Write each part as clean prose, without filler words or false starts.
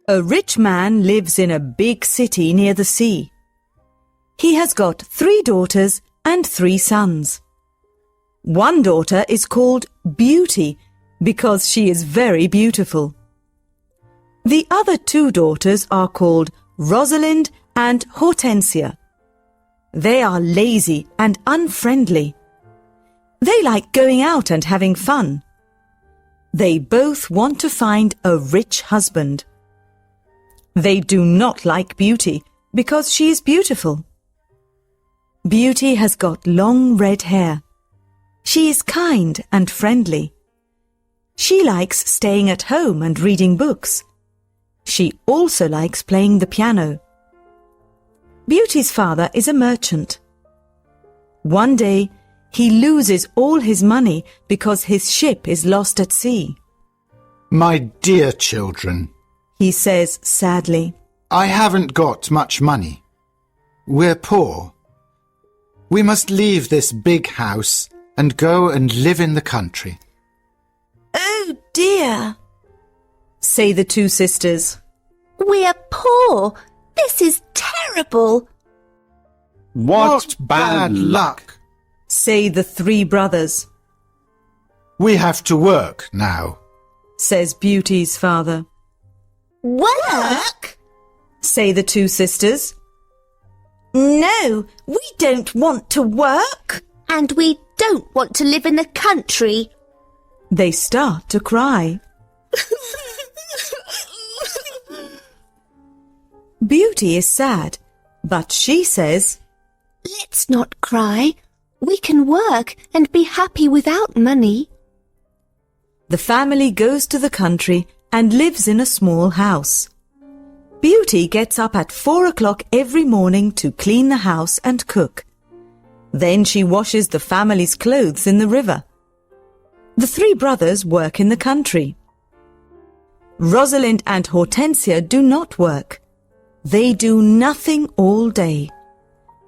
A rich man lives in a big city near the sea. He has got 3 daughters and 3 sons. One daughter is called Beauty because she is very beautiful. The other 2 daughters are called Rosalind and Hortensia. They are lazy and unfriendly. They like going out and having fun. They both want to find a rich husband. They do not like Beauty because she is beautiful. Beauty has got long red hair. She is kind and friendly. She likes staying at home and reading books. She also likes playing the piano. Beauty's father is a merchant. One day, he loses all his money because his ship is lost at sea. My dear children, He says sadly, I haven't got much money. We're poor. We must leave this big house and go and live in the country. Oh dear, say the 2 sisters. we're poor. This is terrible. What bad luck! Say the 3 brothers, We have to work now. says Beauty's father. Work? Say the 2 sisters. No, we don't want to work. And we don't want to live in the country. They start to cry. Beauty is sad, but she says, Let's not cry. We can work and be happy without money. the family goes to the country and lives in a small house. Beauty gets up at 4 o'clock every morning to clean the house and cook. Then she washes the family's clothes in the river. The 3 brothers work in the country. Rosalind and Hortensia do not work. They do nothing all day.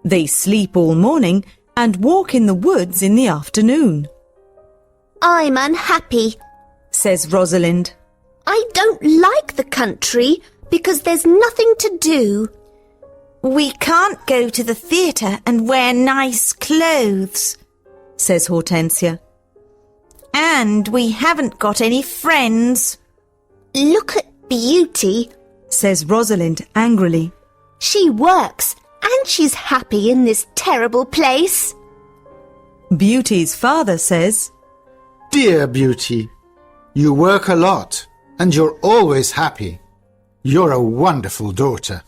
They sleep all morning and walk in the woods in the afternoon, I'm unhappy. says Rosalind. I don't like the country because there's nothing to do. We can't go to the theatre and wear nice clothes, says Hortensia. And we haven't got any friends. Look at Beauty. Says Rosalind angrily. She works and she's happy in this terrible place. Beauty's father says, Dear Beauty, you work a lot and you're always happy. You're a wonderful daughter.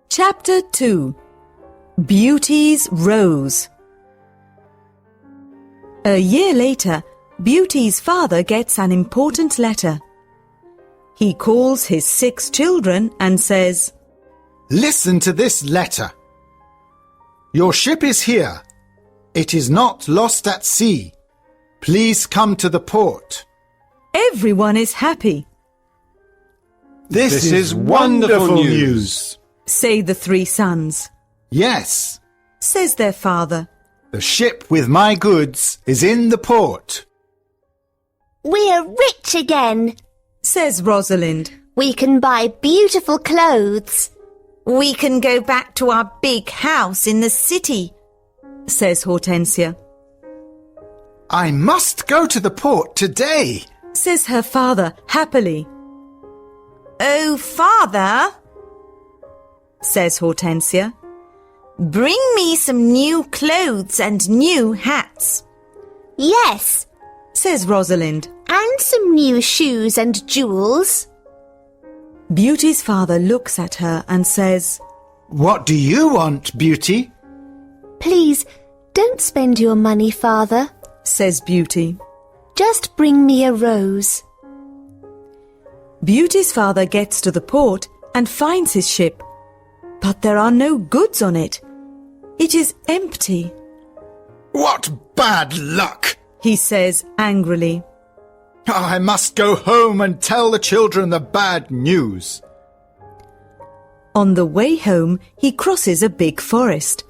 Chapter 2. Beauty's Rose. A year later, Beauty's father gets an important letter. He calls his 6 children and says, Listen to this letter. Your ship is here. It is not lost at sea. Please come to the port. Everyone is happy, This is wonderful news. say the 3 sons, Yes, says their father. the ship with my goods is in the port. We're rich again. Says Rosalind. We can buy beautiful clothes. We can go back to our big house in the city, Says Hortensia. I must go to the port today. Says her father happily. Oh, Father, Says Hortensia. bring me some new clothes and new hats. Yes, Says Rosalind. and some new shoes and jewels. Beauty's father looks at her and says, What do you want, Beauty? Please, don't spend your money, Father. Says Beauty. Just bring me a rose. Beauty's father gets to the port and finds his ship, but there are no goods on it. It is empty, What bad luck! he says angrily. I must go home and tell the children the bad news. On the way home, he crosses a big forest.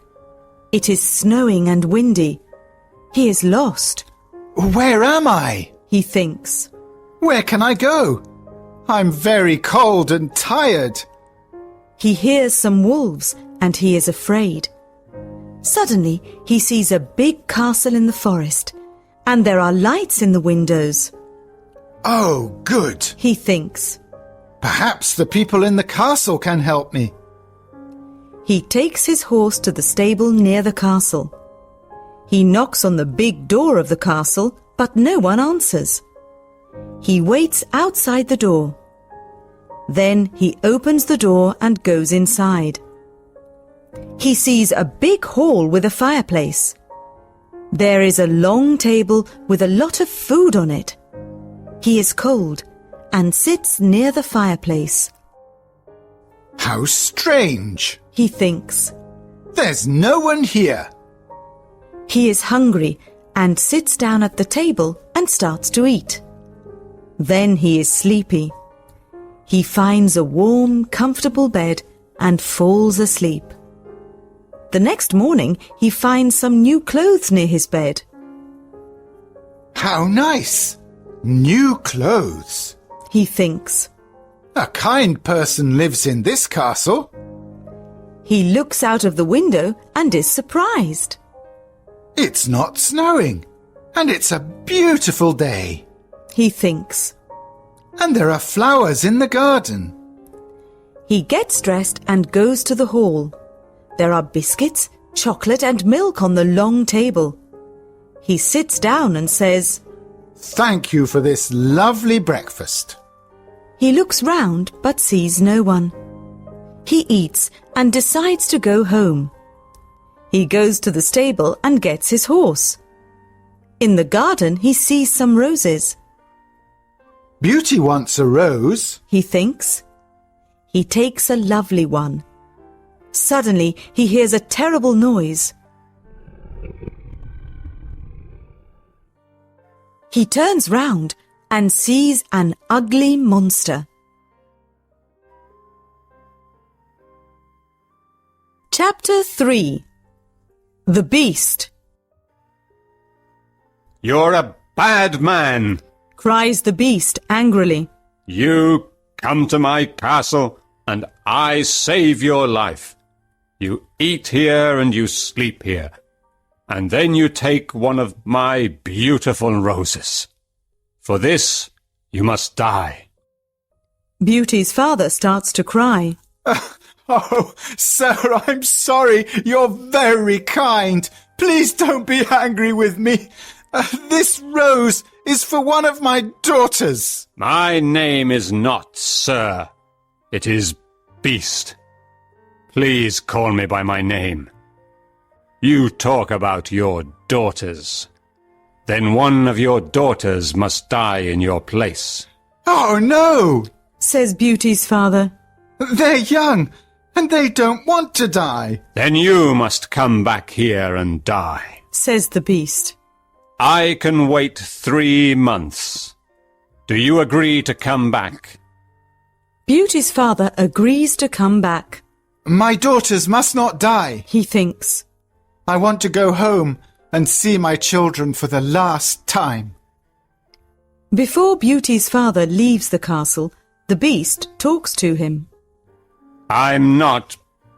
It is snowing and windy. He is lost. Where am I? he thinks. Where can I go? I'm very cold and tired. He hears some wolves and he is afraid. Suddenly, he sees a big castle in the forest, and there are lights in the windows. Oh, good. He thinks. Perhaps the people in the castle can help me. He takes his horse to the stable near the castle. He knocks on the big door of the castle, but no one answers. He waits outside the door. Then he opens the door and goes inside. He sees a big hall with a fireplace. There is a long table with a lot of food on it. He is cold and sits near the fireplace. How strange. He thinks. There's no one here. He is hungry and sits down at the table and starts to eat. Then he is sleepy. He finds a warm, comfortable bed and falls asleep. The next morning, he finds some new clothes near his bed. How nice. New clothes. He thinks. A kind person lives in this castle. He looks out of the window and is surprised. It's not snowing, and it's a beautiful day. He thinks. And there are flowers in the garden. He gets dressed and goes to the hall. There are biscuits, chocolate and milk on the long table. He sits down and says, Thank you for this lovely breakfast. He looks round but sees no one. He eats and decides to go home. He goes to the stable and gets his horse. In the garden he sees some roses. Beauty wants a rose. He thinks. He takes a lovely one. Suddenly he hears a terrible noise. He turns round and sees an ugly monster. Chapter 3. The Beast. You're a bad man, Cries the Beast angrily. You come to my castle and I save your life. You eat here and you sleep here, and then you take one of my beautiful roses. For this you must die. Beauty's father starts to cry. Oh, sir, I'm sorry. You're very kind. Please don't be angry with me. This rose is for one of my daughters. My name is not Sir. It is Beast. Please call me by my name. You talk about your daughters. Then one of your daughters must die in your place. Oh, no, Says Beauty's father. they're young and they don't want to die. Then you must come back here and die. Says the Beast. I can wait 3 months. Do you agree to come back? Beauty's father agrees to come back. My daughters must not die. He thinks. I want to go home and see my children for the last time. Before Beauty's father leaves the castle, the Beast talks to him. I'm not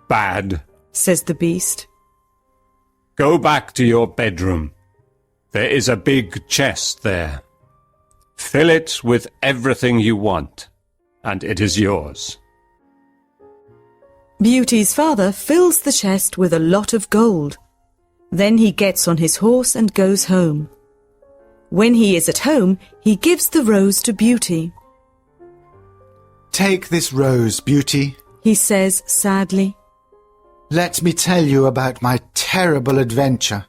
bad. Says the Beast. Go back to your bedroom. There is a big chest there. Fill it with everything you want, and it is yours. Beauty's father fills the chest with a lot of gold. Then he gets on his horse and goes home. When he is at home, he gives the rose to Beauty. Take this rose, Beauty. He says sadly. Let me tell you about my terrible adventure.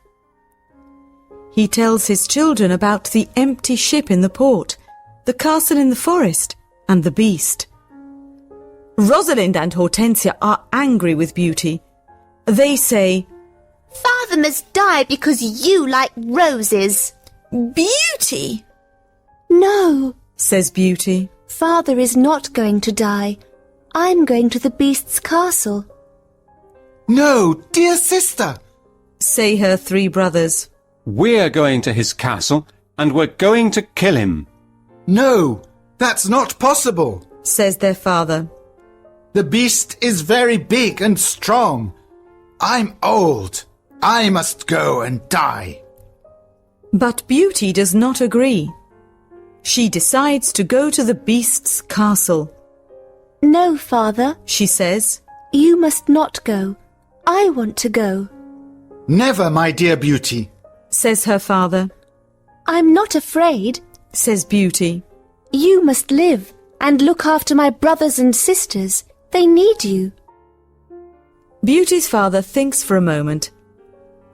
He tells his children about the empty ship in the port, the castle in the forest, and the Beast. Rosalind and Hortensia are angry with Beauty. They say, Father must die because you like roses. Beauty! No, says Beauty. Father is not going to die. I'm going to the Beast's castle. No, dear sister. Say her 3 brothers. We're going to his castle, and we're going to kill him. No, that's not possible. says their father. The beast is very big and strong. I'm old. I must go and die. But Beauty does not agree. She decides to go to the beast's castle. No, father, She says, you must not go. I want to go. Never, my dear Beauty. says her father, I'm not afraid. says Beauty. You must live and look after my brothers and sisters. They need you. Beauty's father thinks for a moment.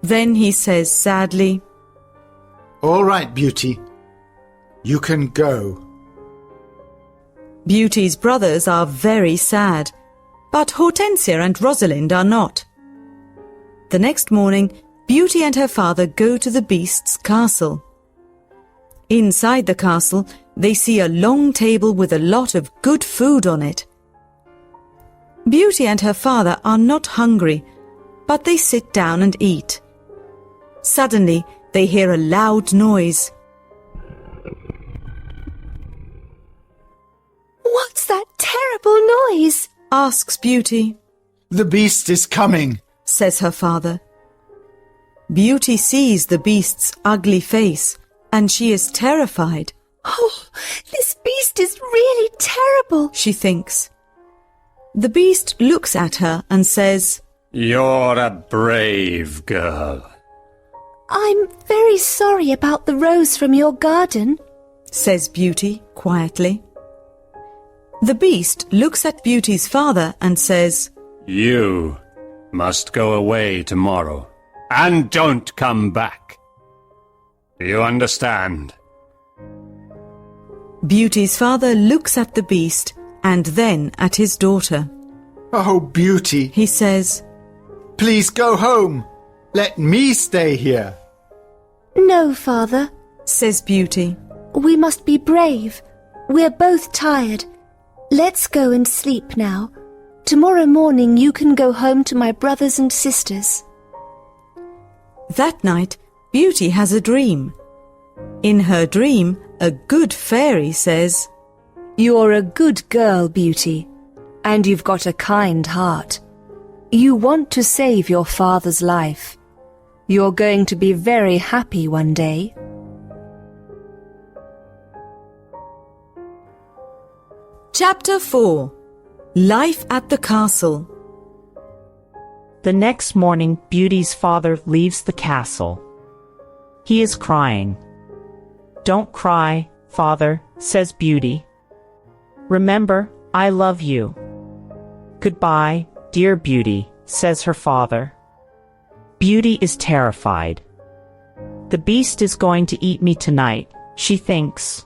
Then he says sadly, All right, Beauty. You can go. Beauty's brothers are very sad, but Hortensia and Rosalind are not. The next morning, Beauty and her father go to the beast's castle. Inside the castle, they see a long table with a lot of good food on it. Beauty and her father are not hungry, but they sit down and eat. Suddenly, they hear a loud noise. What's that terrible noise? Asks Beauty, The beast is coming. says her father. Beauty sees the beast's ugly face, and she is terrified. Oh, this beast is really terrible. She thinks. The beast looks at her and says, You're a brave girl. I'm very sorry about the rose from your garden. says Beauty quietly. The beast looks at Beauty's father and says, You must go away tomorrow, and don't come back. Do you understand? Beauty's father looks at the beast and then at his daughter. Oh, Beauty, He says, please go home. Let me stay here. No, father. says Beauty. We must be brave. We're both tired. Let's go and sleep now. Tomorrow morning you can go home to my brothers and sisters. That night, Beauty has a dream. In her dream, a good fairy says, You're a good girl, Beauty, and you've got a kind heart. You want to save your father's life. You're going to be very happy one day. Chapter 4. Life at the Castle. The next morning, Beauty's father leaves the castle. He is crying. Don't cry, father, says Beauty. Remember, I love you. Goodbye, dear Beauty, says her father. Beauty is terrified. The beast is going to eat me tonight, she thinks.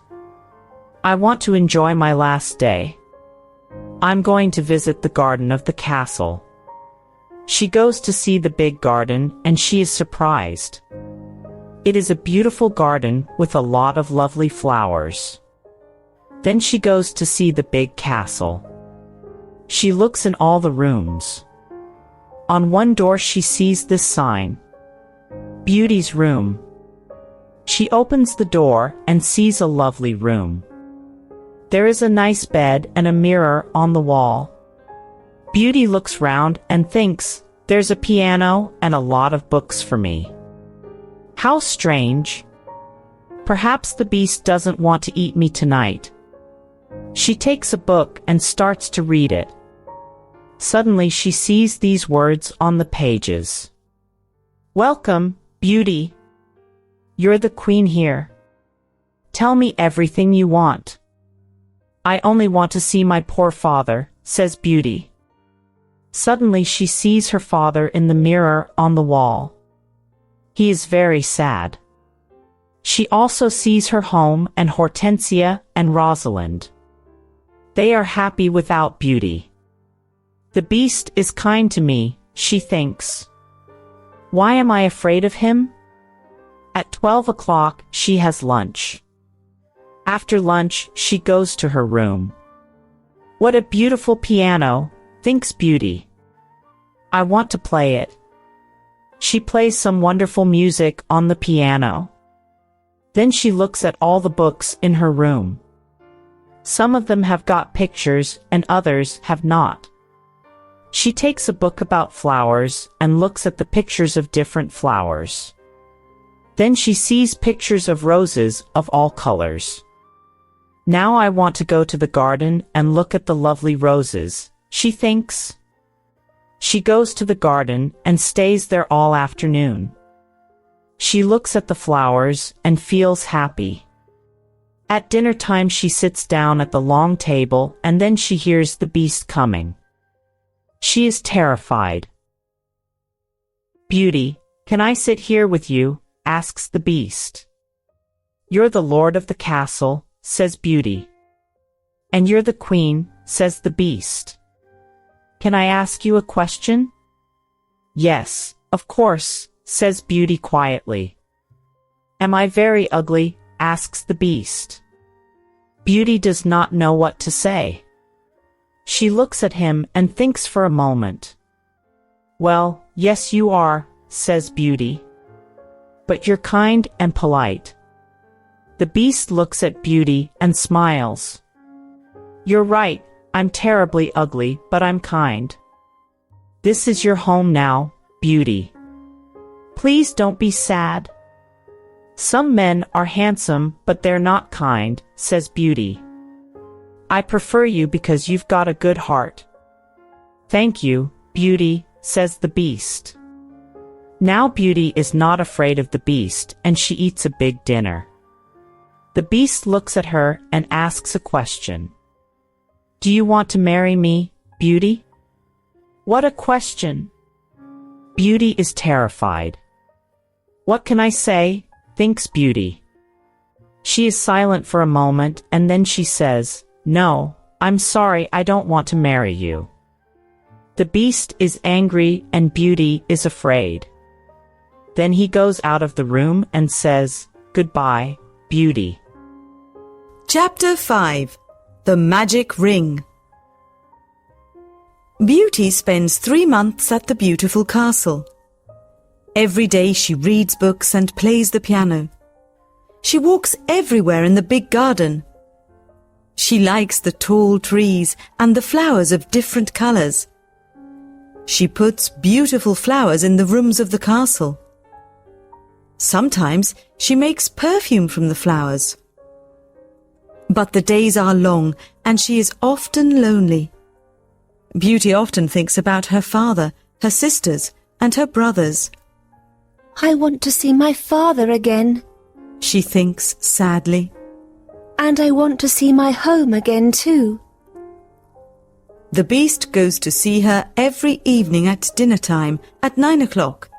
I want to enjoy my last day. I'm going to visit the garden of the castle. She goes to see the big garden and she is surprised. It is a beautiful garden with a lot of lovely flowers. Then she goes to see the big castle. She looks in all the rooms. On one door she sees this sign, Beauty's room. She opens the door and sees a lovely room. There is a nice bed and a mirror on the wall. Beauty looks round and thinks, there's a piano and a lot of books for me. How strange. Perhaps the beast doesn't want to eat me tonight. She takes a book and starts to read it. Suddenly she sees these words on the pages. Welcome, Beauty. You're the queen here. Tell me everything you want. I only want to see my poor father, says Beauty. Suddenly she sees her father in the mirror on the wall. He is very sad. She also sees her home and Hortensia and Rosalind. They are happy without Beauty. The beast is kind to me, she thinks. Why am I afraid of him? At 12 o'clock, she has lunch. After lunch, she goes to her room. What a beautiful piano, thinks Beauty. I want to play it. She plays some wonderful music on the piano. Then she looks at all the books in her room. Some of them have got pictures and others have not. She takes a book about flowers and looks at the pictures of different flowers. Then she sees pictures of roses of all colors. Now I want to go to the garden and look at the lovely roses, she thinks. She goes to the garden and stays there all afternoon. She looks at the flowers and feels happy. At dinner time she sits down at the long table and then she hears the beast coming. She is terrified. "Beauty, can I sit here with you?" asks the beast. "You're the lord of the castle," says Beauty. "And you're the queen," says the beast. "Can I ask you a question?" "Yes, of course," says Beauty quietly. "Am I very ugly?" asks the beast. Beauty does not know what to say. She looks at him and thinks for a moment. "Well, yes you are," says Beauty. "But you're kind and polite." The beast looks at Beauty and smiles. "You're right, I'm terribly ugly, but I'm kind. This is your home now, Beauty. Please don't be sad." "Some men are handsome, but they're not kind," says Beauty. "I prefer you because you've got a good heart." "Thank you, Beauty," says the beast. Now Beauty is not afraid of the beast and she eats a big dinner. The beast looks at her and asks a question. "Do you want to marry me, Beauty?" What a question! Beauty is terrified. "What can I say?" thinks Beauty. She is silent for a moment and then she says, "No, I'm sorry, I don't want to marry you." The beast is angry and Beauty is afraid. Then he goes out of the room and says, "Goodbye, Beauty." Chapter 5. The Magic Ring. Beauty spends 3 months at the beautiful castle. Every day she reads books and plays the piano. She walks everywhere in the big garden. She likes the tall trees and the flowers of different colors. She puts beautiful flowers in the rooms of the castle. Sometimes she makes perfume from the flowers. But the days are long and she is often lonely. Beauty often thinks about her father, her sisters, and her brothers. I want to see my father again. She thinks sadly. And I want to see my home again too. The beast goes to see her every evening at dinner time at 9 o'clock.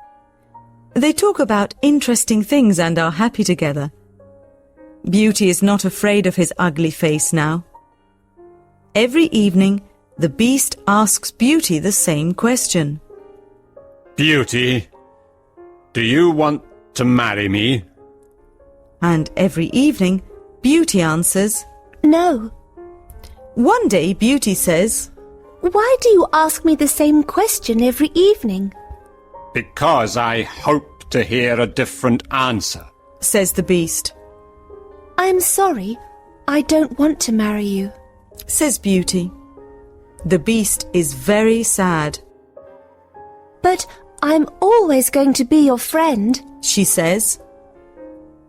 They talk about interesting things and are happy together. Beauty is not afraid of his ugly face now. Every evening, the beast asks Beauty the same question. Beauty, do you want to marry me? And every evening, Beauty answers, No. One day Beauty says, Why do you ask me the same question every evening? Because I hope to hear a different answer. says the beast. I'm sorry. I don't want to marry you. Says Beauty. The beast is very sad. But I'm always going to be your friend. She says.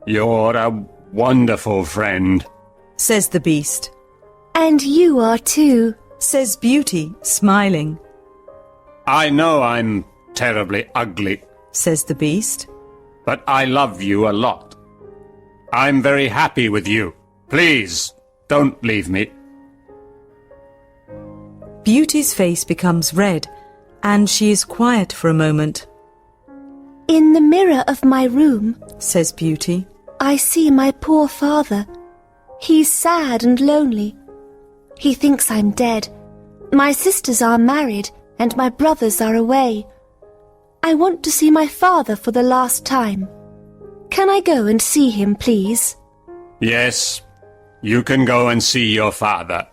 You're a wonderful friend, Says the beast. And you are too. Says Beauty, smiling. I know I'm terribly ugly, Says the beast. but I love you a lot. I'm very happy with you. Please, don't leave me. Beauty's face becomes red, and she is quiet for a moment. In the mirror of my room, Says Beauty. I see my poor father. He's sad and lonely. He thinks I'm dead. My sisters are married, and my brothers are away. I want to see my father for the last time. Can I go and see him, please? Yes, you can go and see your father.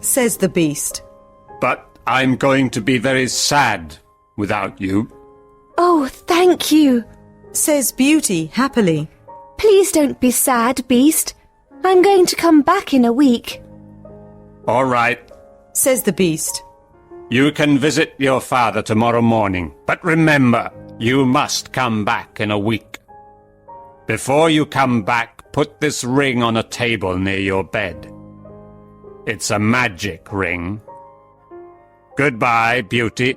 Says the beast. But I'm going to be very sad without you. Oh, thank you. Says Beauty happily. Please don't be sad, Beast. I'm going to come back in a week. All right. says the beast. You can visit your father tomorrow morning, but remember, you must come back in a week. Before you come back, put this ring on a table near your bed. It's a magic ring. Goodbye, Beauty.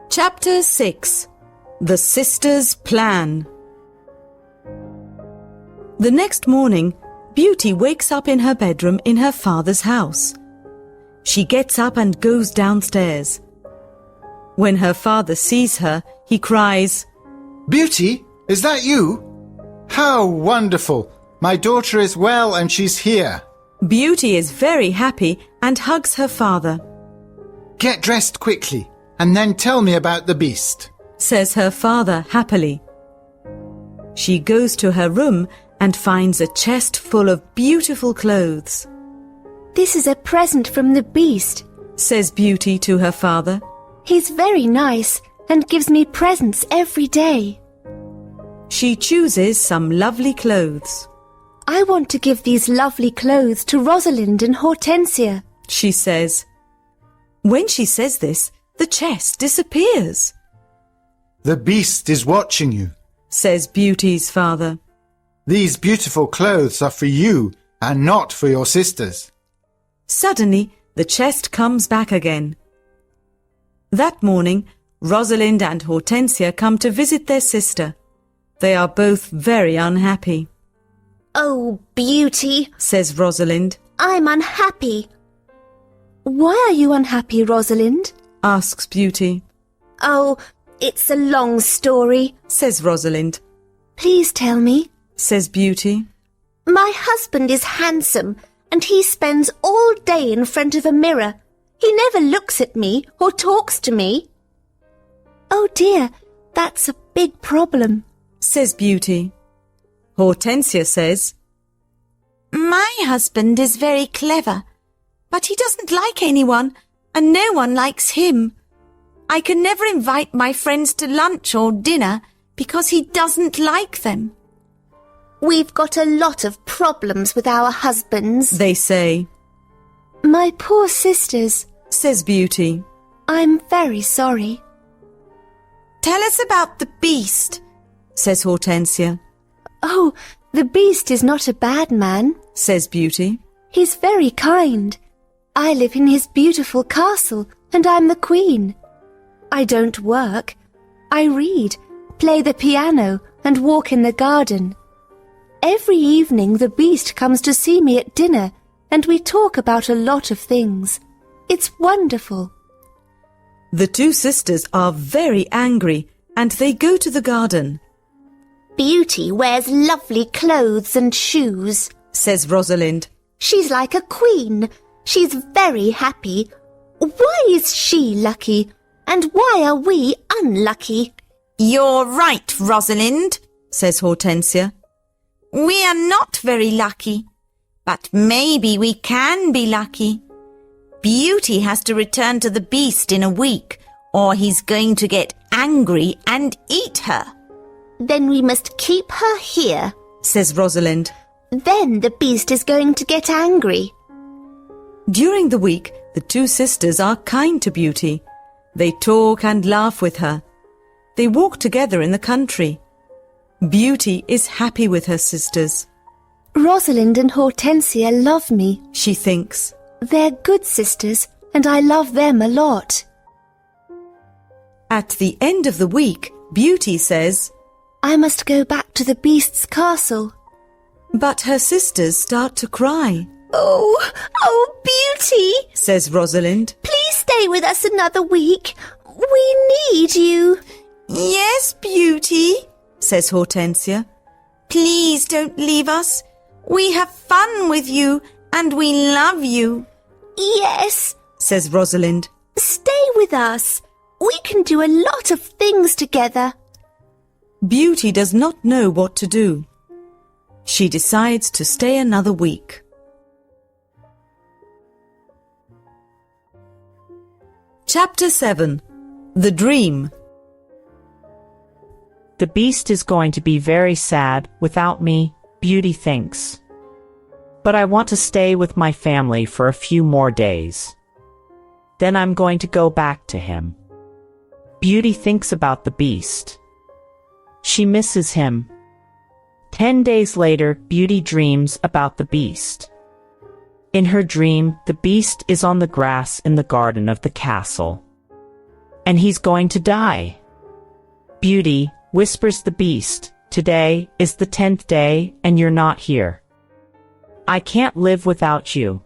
Chapter 6. The Sisters' Plan. The next morning, Beauty wakes up in her bedroom in her father's house. She gets up and goes downstairs. When her father sees her, he cries, Beauty, is that you? How wonderful! My daughter is well and she's here. Beauty is very happy and hugs her father. Get dressed quickly and then tell me about the beast, says her father happily. She goes to her room and finds a chest full of beautiful clothes. This is a present from the Beast, says Beauty to her father. He's very nice and gives me presents every day. She chooses some lovely clothes. I want to give these lovely clothes to Rosalind and Hortensia, she says. When she says this, the chest disappears. The beast is watching you, says Beauty's father. These beautiful clothes are for you and not for your sisters. Suddenly, the chest comes back again. That morning, Rosalind and Hortensia come to visit their sister. They are both very unhappy. Oh, Beauty, says Rosalind. I'm unhappy. Why are you unhappy, Rosalind? Asks Beauty. Oh, it's a long story, says Rosalind. Please tell me, says Beauty. My husband is handsome and he spends all day in front of a mirror. He never looks at me or talks to me. Oh dear, that's a big problem, says Beauty. Hortensia says, My husband is very clever, but he doesn't like anyone, and no one likes him. I can never invite my friends to lunch or dinner because he doesn't like them. We've got a lot of problems with our husbands, they say. My poor sisters, says Beauty. I'm very sorry. Tell us about the beast, says Hortensia. Oh, the Beast is not a bad man, says Beauty. He's very kind. I live in his beautiful castle and I'm the queen. I don't work. I read, play the piano and walk in the garden. Every evening the Beast comes to see me at dinner and we talk about a lot of things. It's wonderful. The two sisters are very angry and they go to the garden. Beauty wears lovely clothes and shoes, says Rosalind. She's like a queen. She's very happy. Why is she lucky? And why are we unlucky? You're right, Rosalind, says Hortensia. We are not very lucky, but maybe we can be lucky. Beauty has to return to the Beast in a week, or he's going to get angry and eat her. Then we must keep her here, says Rosalind. Then the Beast is going to get angry. During the week, the two sisters are kind to Beauty. They talk and laugh with her. They walk together in the country. Beauty is happy with her sisters. Rosalind and Hortensia love me, she thinks. They're good sisters, and I love them a lot. At the end of the week, Beauty says, I must go back to the Beast's castle. But her sisters start to cry. Oh, Beauty, says Rosalind. Please stay with us another week. We need you. Yes, Beauty, says Hortensia. Please don't leave us. We have fun with you and we love you. Yes, says Rosalind. Stay with us. We can do a lot of things together. Beauty does not know what to do. She decides to stay another week. Chapter 7. The Dream. The beast is going to be very sad without me, Beauty thinks. But I want to stay with my family for a few more days. Then I'm going to go back to him. Beauty thinks about the beast. She misses him. 10 days later, Beauty dreams about the beast. In her dream, the beast is on the grass in the garden of the castle. And he's going to die. Beauty, whispers the beast, today is the 10th day and you're not here. I can't live without you.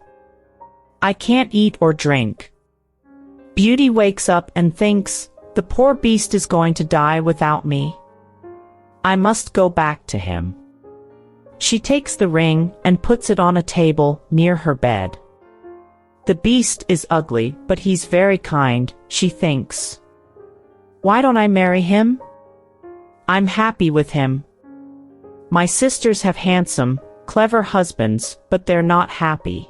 I can't eat or drink. Beauty wakes up and thinks, the poor beast is going to die without me. I must go back to him. She takes the ring and puts it on a table near her bed. The beast is ugly, but he's very kind, she thinks. Why don't I marry him? I'm happy with him. My sisters have handsome, clever husbands, but they're not happy.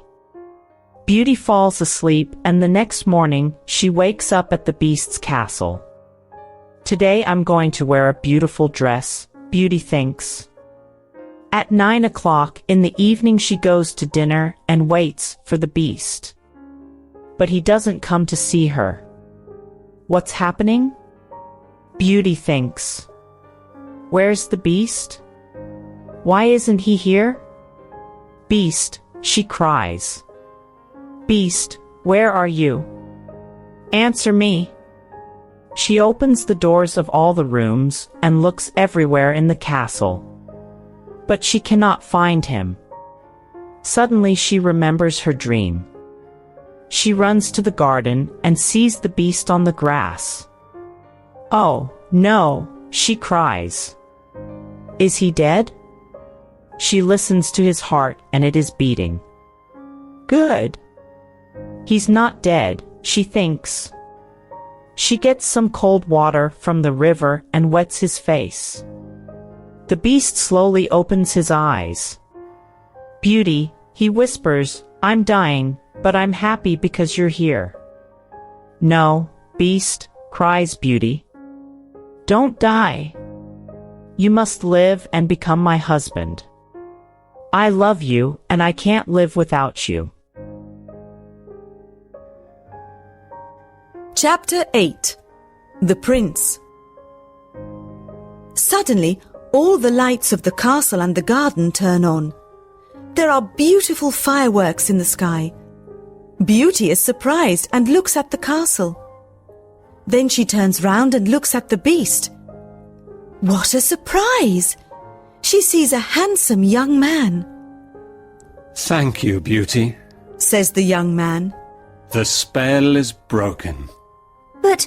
Beauty falls asleep, and the next morning, she wakes up at the beast's castle. Today I'm going to wear a beautiful dress, Beauty thinks. At 9 o'clock in the evening she goes to dinner and waits for the beast. But he doesn't come to see her. What's happening? Beauty thinks. Where's the beast? Why isn't he here? Beast, she cries. Beast, where are you? Answer me. She opens the doors of all the rooms and looks everywhere in the castle. But she cannot find him. Suddenly she remembers her dream. She runs to the garden and sees the beast on the grass. Oh, no, she cries. Is he dead? She listens to his heart and it is beating. Good. He's not dead, she thinks. She gets some cold water from the river and wets his face. The beast slowly opens his eyes. Beauty, he whispers, I'm dying, but I'm happy because you're here. No, beast, cries Beauty. Don't die. You must live and become my husband. I love you, and I can't live without you. Chapter 8. The Prince. Suddenly, all the lights of the castle and the garden turn on. There are beautiful fireworks in the sky. Beauty is surprised and looks at the castle. Then she turns round and looks at the beast. What a surprise! She sees a handsome young man. Thank you, Beauty. Says the young man. The spell is broken. But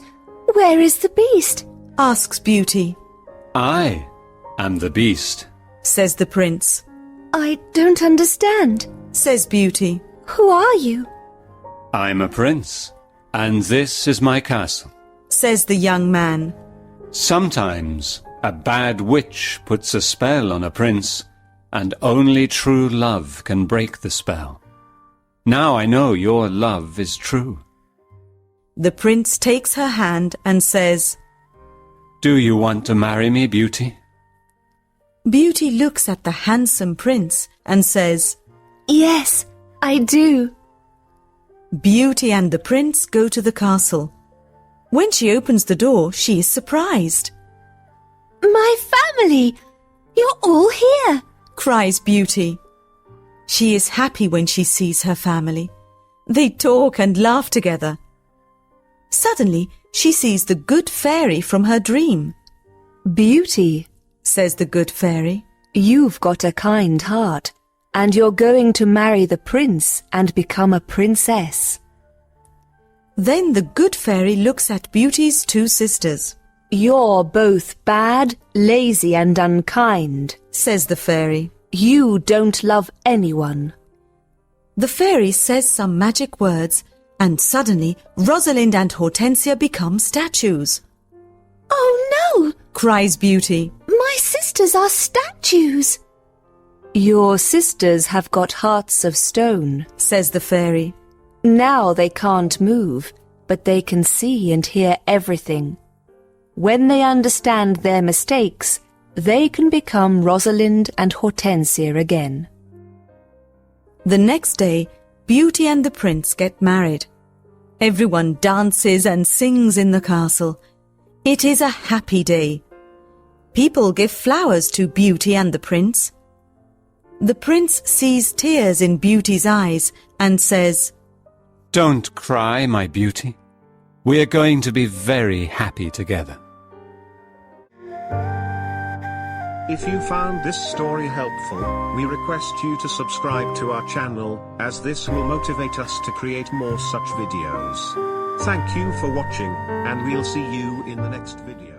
where is the beast? Asks Beauty. I am the beast. Says the prince. I don't understand. Says Beauty. Who are you? I'm a prince, and this is my castle. Says the young man. Sometimes a bad witch puts a spell on a prince, and only true love can break the spell. Now I know your love is true. The prince takes her hand and says, Do you want to marry me, Beauty? Beauty looks at the handsome prince and says, Yes, I do. Beauty and the prince go to the castle. When she opens the door, she is surprised. My family! You're all here! Cries Beauty. She is happy when she sees her family. They talk and laugh together. Suddenly, she sees the good fairy from her dream. Beauty, Says the good fairy. you've got a kind heart, and you're going to marry the prince and become a princess. Then the good fairy looks at Beauty's two sisters. You're both bad, lazy, and unkind. Says the fairy. You don't love anyone. The fairy says some magic words, and suddenly Rosalind and Hortensia become statues. Oh no! Cries Beauty. My sisters are statues! Your sisters have got hearts of stone. Says the fairy. Now they can't move, but they can see and hear everything. When they understand their mistakes, they can become Rosalind and Hortensia again. The next day, Beauty and the prince get married. Everyone dances and sings in the castle. It is a happy day. People give flowers to Beauty and the prince. The prince sees tears in Beauty's eyes and says, Don't cry, my beauty. We are going to be very happy together. If you found this story helpful, we request you to subscribe to our channel, as this will motivate us to create more such videos. Thank you for watching, and we'll see you in the next video.